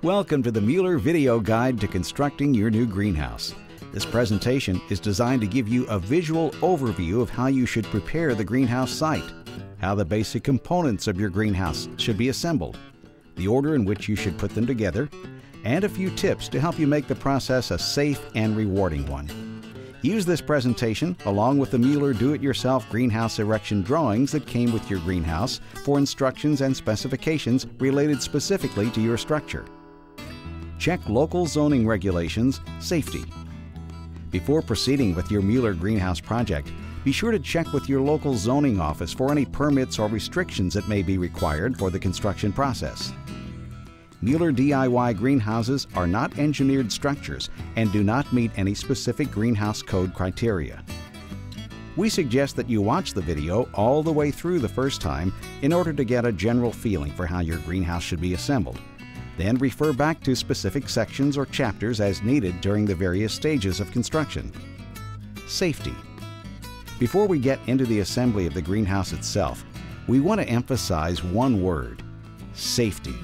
Welcome to the Mueller video guide to constructing your new greenhouse. This presentation is designed to give you a visual overview of how you should prepare the greenhouse site, how the basic components of your greenhouse should be assembled, the order in which you should put them together, and a few tips to help you make the process a safe and rewarding one. Use this presentation along with the Mueller do-it-yourself greenhouse erection drawings that came with your greenhouse for instructions and specifications related specifically to your structure. Check local zoning regulations, safety. Before proceeding with your Mueller greenhouse project, be sure to check with your local zoning office for any permits or restrictions that may be required for the construction process. Mueller DIY greenhouses are not engineered structures and do not meet any specific greenhouse code criteria. We suggest that you watch the video all the way through the first time in order to get a general feeling for how your greenhouse should be assembled. Then refer back to specific sections or chapters as needed during the various stages of construction. Safety. Before we get into the assembly of the greenhouse itself, we want to emphasize one word: safety.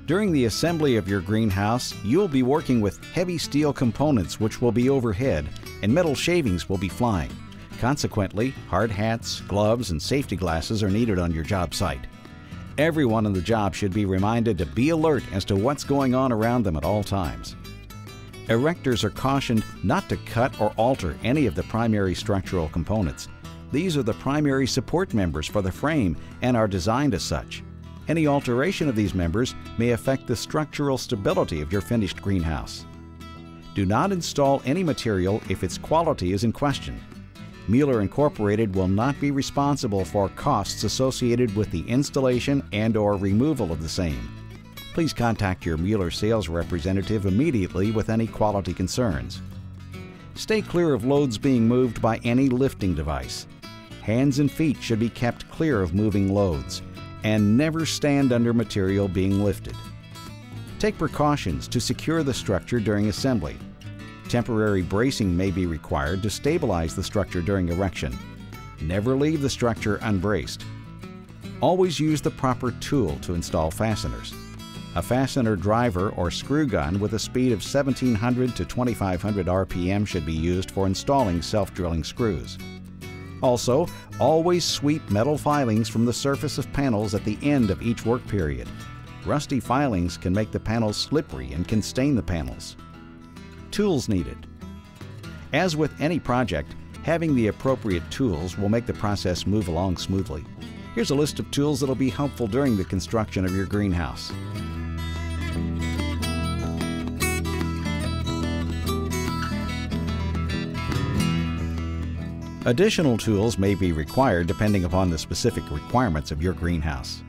During the assembly of your greenhouse, you'll be working with heavy steel components which will be overhead, and metal shavings will be flying. Consequently, hard hats, gloves, and safety glasses are needed on your job site. Everyone on the job should be reminded to be alert as to what's going on around them at all times. Erectors are cautioned not to cut or alter any of the primary structural components. These are the primary support members for the frame and are designed as such. Any alteration of these members may affect the structural stability of your finished greenhouse. Do not install any material if its quality is in question. Mueller Incorporated will not be responsible for costs associated with the installation and/or removal of the same. Please contact your Mueller sales representative immediately with any quality concerns. Stay clear of loads being moved by any lifting device. Hands and feet should be kept clear of moving loads, and never stand under material being lifted. Take precautions to secure the structure during assembly. Temporary bracing may be required to stabilize the structure during erection. Never leave the structure unbraced. Always use the proper tool to install fasteners. A fastener driver or screw gun with a speed of 1700 to 2500 RPM should be used for installing self-drilling screws. Also, always sweep metal filings from the surface of panels at the end of each work period. Rusty filings can make the panels slippery and can stain the panels. Tools needed. As with any project, having the appropriate tools will make the process move along smoothly. Here's a list of tools that will be helpful during the construction of your greenhouse. Additional tools may be required depending upon the specific requirements of your greenhouse.